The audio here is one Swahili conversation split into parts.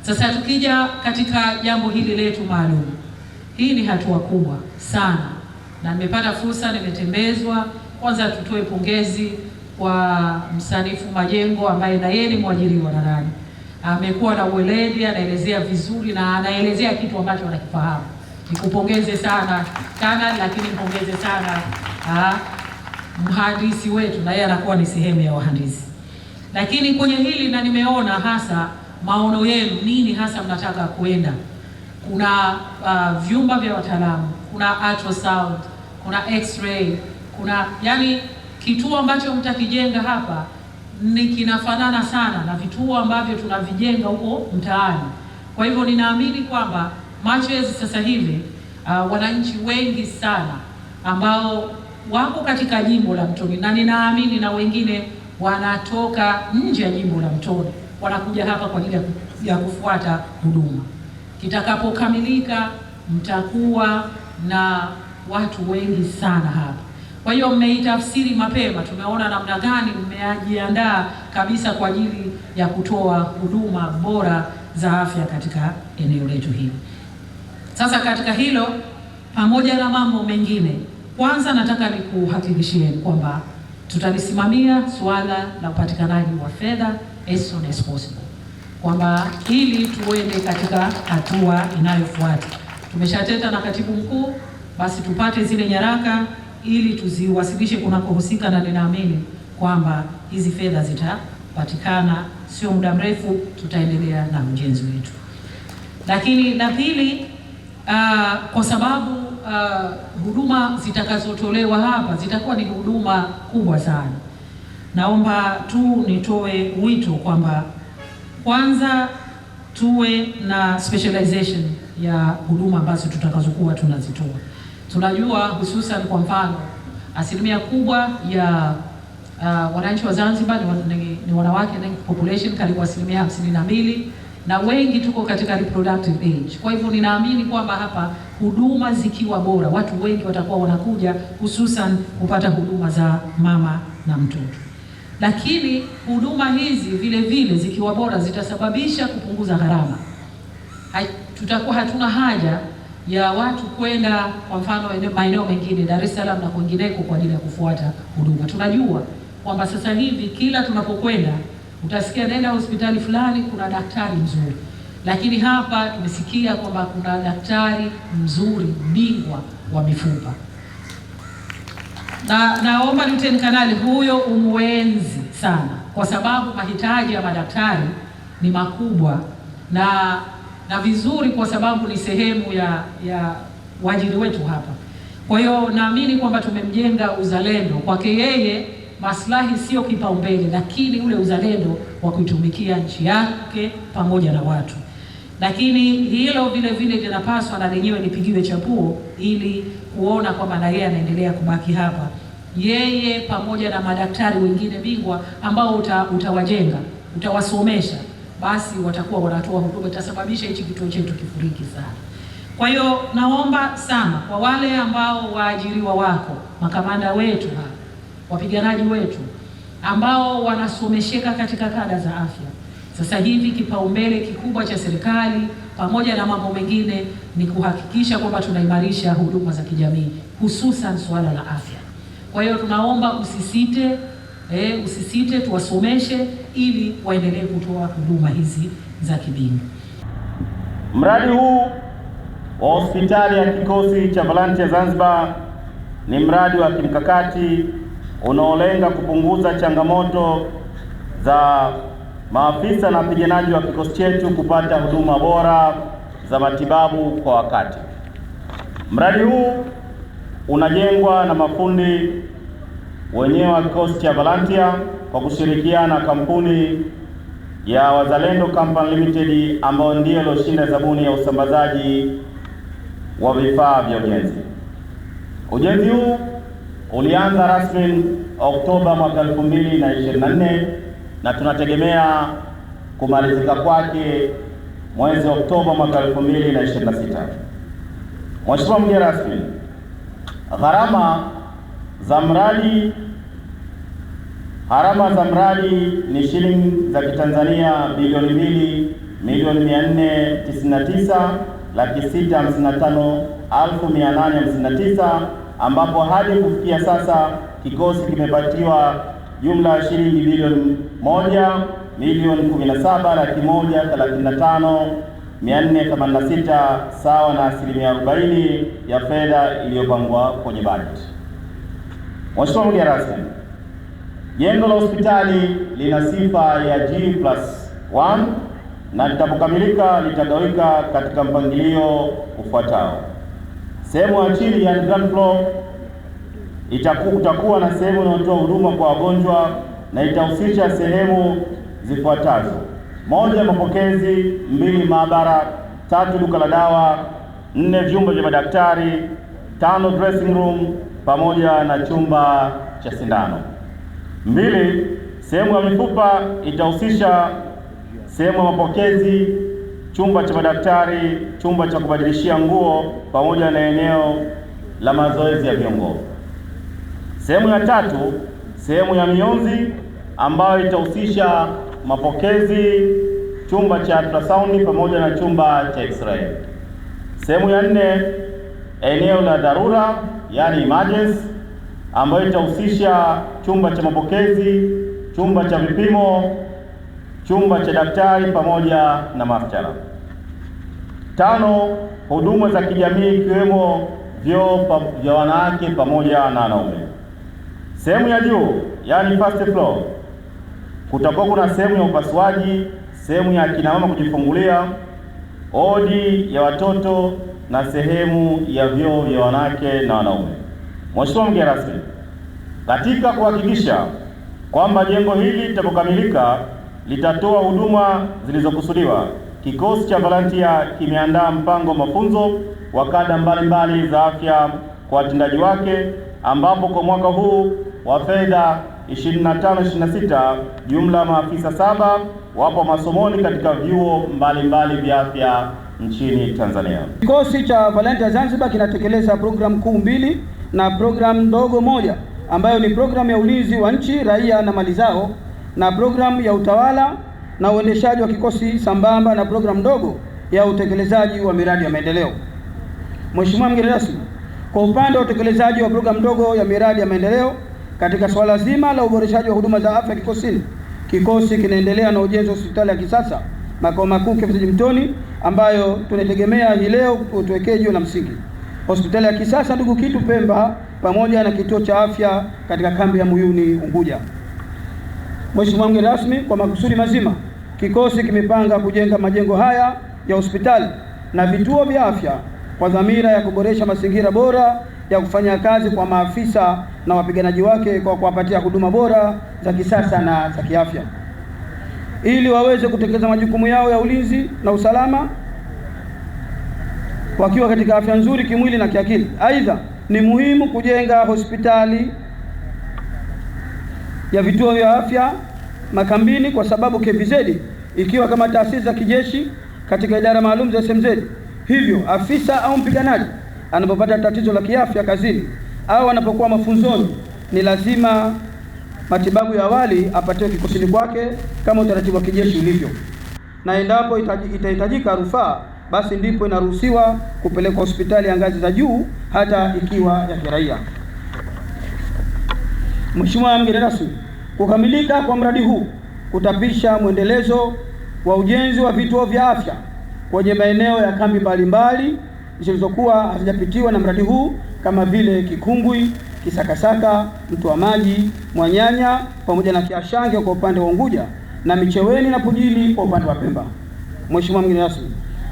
Sasa tukija katika jambo hili letu maalum, hii ni hatua kubwa sana, na nimepata fursa, nimetembezwa. Kwanza tutoe pongezi kwa msanifu majengo ambaye na yeye ni mwajiriwa nadhani. Amekuwa na uweledi, anaelezea vizuri na anaelezea kitu ambacho anakifahamu. Nikupongeze sana, lakini mpongeze sana mhandisi wetu, na yeye anakuwa ni sehemu ya wahandisi. Lakini kwenye hili na nimeona hasa maono yenu, nini hasa mnataka kuenda. Kuna vyumba vya wataalamu, kuna ultrasound, kuna x-ray, kuna yani kituo ambacho mtakijenga hapa ni kinafanana sana na vituo ambavyo tunavijenga huko mtaani. Kwa hivyo ninaamini kwamba Matches sasa hivi wananchi wengi sana ambao wako katika jimbo la Mtoni, na ninaamini na wengine wanatoka nje ya jimbo la Mtoni wanakuja hapa kwa ajili ya kufuata huduma. Kitakapokamilika mtakuwa na watu wengi sana hapa. Kwa hiyo mmeitafsiri mapema, tumeona namna gani mmejiandaa kabisa kwa ajili ya kutoa huduma bora za afya katika eneo letu hili. Sasa katika hilo pamoja na mambo mengine, kwanza nataka nikuhakikishieni kwamba tutalisimamia suala la upatikanaji wa fedha as soon as possible, kwamba ili tuende katika hatua inayofuata. Tumeshateta na katibu mkuu, basi tupate zile nyaraka ili tuziwasilishe kunakohusika, na ninaamini kwamba hizi fedha zitapatikana sio muda mrefu, tutaendelea na ujenzi wetu. Lakini la pili, kwa sababu huduma zitakazotolewa hapa zitakuwa ni huduma kubwa sana, naomba tu nitoe wito kwamba kwanza tuwe na specialization ya huduma ambazo tutakazokuwa tunazitoa. Tunajua hususan kwa mfano asilimia kubwa ya wananchi wa Zanzibar ni wanawake, na population karibu asilimia 52, na wengi tuko katika reproductive age. Kwa hivyo ninaamini kwamba hapa huduma zikiwa bora, watu wengi watakuwa wanakuja hususan kupata huduma za mama na mtoto. Lakini huduma hizi vile vile zikiwa bora zitasababisha kupunguza gharama. Tutakuwa hatuna haja ya watu kwenda kwa mfano maeneo mengine Dar es Salaam na kwingineko kwa ajili ya kufuata huduma. Tunajua kwamba sasa hivi kila tunapokwenda utasikia nenda hospitali fulani kuna daktari mzuri, lakini hapa tumesikia kwamba kuna daktari mzuri bingwa wa mifupa. Na naomba Lieutenant Kanali huyo umwenzi sana, kwa sababu mahitaji ya madaktari ni makubwa na vizuri, kwa sababu ni sehemu ya waajiri wetu hapa. Kwa hiyo naamini kwamba tumemjenga uzalendo kwake yeye. Maslahi sio kipaumbele, lakini ule uzalendo wa kuitumikia nchi yake pamoja na watu. Lakini hilo vile vile linapaswa na lenyewe lipigiwe chapuo, ili kuona kwamba na yeye anaendelea kubaki hapa, yeye pamoja na madaktari wengine bingwa ambao utawajenga, utawasomesha, basi watakuwa wanatoa huduma, itasababisha hichi kituo chetu kifuriki sana. Kwa hiyo naomba sana kwa wale ambao waajiriwa wako, makamanda wetu hapa, wapiganaji wetu ambao wanasomesheka katika kada za afya, sasa hivi kipaumbele kikubwa cha serikali pamoja na mambo mengine ni kuhakikisha kwamba tunaimarisha huduma za kijamii, hususan suala la afya. Kwa hiyo tunaomba usisite tuwasomeshe ili waendelee kutoa huduma hizi za kibingwa. Mradi huu wa hospitali ya kikosi cha Volunteer Zanzibar ni mradi wa kimkakati unaolenga kupunguza changamoto za maafisa na wapiganaji wa kikosi chetu kupata huduma bora za matibabu kwa wakati. Mradi huu unajengwa na mafundi wenyewe wa kikosi cha Volunteer kwa kushirikiana na kampuni ya Wazalendo Company Limited ambayo ndiyo iliyoshinda zabuni ya usambazaji wa vifaa vya ujenzi. Ujenzi huu ulianza rasmi Oktoba mwaka 2024 na tunategemea kumalizika kwake mwezi Oktoba mwaka 2026. Mheshimiwa mgeni rasmi, gharama za mradi ni shilingi za Kitanzania bilioni 499,655,859, ambapo hadi kufikia sasa kikosi kimepatiwa jumla ya shilingi bilioni 1,117,135,486 sawa na asilimia 40 ya fedha iliyopangwa kwenye bajeti. Mheshimiwa mgeni rasmi, jengo la hospitali lina sifa ya G+1 na litapokamilika litagawika katika mpangilio ufuatao. Sehemu ya chini ya ground floor itakuwa na sehemu inayotoa huduma kwa wagonjwa na itahusisha sehemu zifuatazo: 1, mapokezi; 2, maabara; 3, duka la dawa; 4, vyumba vya madaktari; 5, dressing room pamoja na chumba cha sindano. 2, sehemu ya mifupa itahusisha sehemu ya mapokezi, chumba cha madaktari, chumba cha kubadilishia nguo pamoja na eneo la mazoezi ya viungo. Sehemu ya 3, sehemu ya mionzi ambayo itahusisha mapokezi, chumba cha ultrasound pamoja na chumba cha x-ray. Sehemu ya 4, eneo la dharura yani emergency ambayo itahusisha chumba cha mapokezi, chumba cha vipimo, chumba cha daktari pamoja na maabara. 5, huduma za kijamii ikiwemo vyoo vya wanawake pamoja na wanaume. Sehemu ya juu yani first floor kutakuwa kuna sehemu ya upasuaji, sehemu ya kina mama kujifungulia, odi ya watoto na sehemu ya vyoo vya wanawake na wanaume. Mheshimiwa mgeni rasmi, katika kuhakikisha kwamba jengo hili litapokamilika litatoa huduma zilizokusudiwa, kikosi cha volunteer kimeandaa mpango wa mafunzo wa kada mbalimbali za afya kwa watendaji wake, ambapo kwa mwaka huu wa fedha 25-26 jumla maafisa 7 wapo masomoni katika vyuo mbalimbali vya afya nchini Tanzania. Kikosi cha volunteer Zanzibar kinatekeleza programu kuu 2 na programu ndogo 1 ambayo ni programu ya ulinzi wa nchi, raia na mali zao, na programu ya utawala na uendeshaji wa kikosi sambamba na programu ndogo ya utekelezaji wa miradi ya maendeleo. Mheshimiwa mgeni rasmi, kwa upande wa utekelezaji wa programu ndogo ya miradi ya maendeleo katika swala zima la uboreshaji wa huduma za afya kikosini, kikosi kinaendelea na ujenzi wa hospitali ya kisasa makao makuu KMC Mtoni ambayo tunategemea hii leo kutuwekea jiwe la msingi. Hospitali ya kisasa Ndugu Kitu Pemba pamoja na kituo cha afya katika kambi ya Muyuni Unguja. Mheshimiwa mgeni rasmi, kwa makusudi mazima kikosi kimepanga kujenga majengo haya ya hospitali na vituo vya afya kwa dhamira ya kuboresha mazingira bora ya kufanya kazi kwa maafisa na wapiganaji wake kwa kuwapatia huduma bora za kisasa na za kiafya ili waweze kutekeleza majukumu yao ya ulinzi na usalama wakiwa katika afya nzuri kimwili na kiakili. Aidha, ni muhimu kujenga hospitali ya vituo vya afya makambini kwa sababu KVZ ikiwa kama taasisi za kijeshi katika idara maalum za SMZ. Hivyo afisa au mpiganaji anapopata tatizo la kiafya kazini au anapokuwa mafunzoni, ni lazima matibabu ya awali apatiwe kikosini kwake kama utaratibu wa kijeshi ulivyo, na endapo itahitajika rufaa, basi ndipo inaruhusiwa kupelekwa hospitali ya ngazi za juu hata ikiwa ya kiraia. Mheshimiwa mgeni rasmi, kukamilika kwa mradi huu kutapisha mwendelezo wa ujenzi wa vituo vya afya kwenye maeneo ya kambi mbalimbali zilizokuwa hazijapitiwa na mradi huu kama vile Kikungwi, Kisakasaka, Mtwa Maji, Mwanyanya pamoja na Kiashange kwa upande wa Unguja na Micheweni na Pujini kwa upande wa Pemba. Mheshimiwa mgeni rasmi,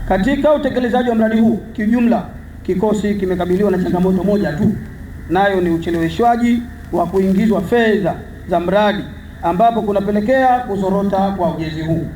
katika utekelezaji wa mradi huu kijumla kikosi kimekabiliwa na changamoto moja tu, nayo ni ucheleweshwaji wa kuingizwa fedha za mradi ambapo kunapelekea kuzorota kwa ujenzi huu.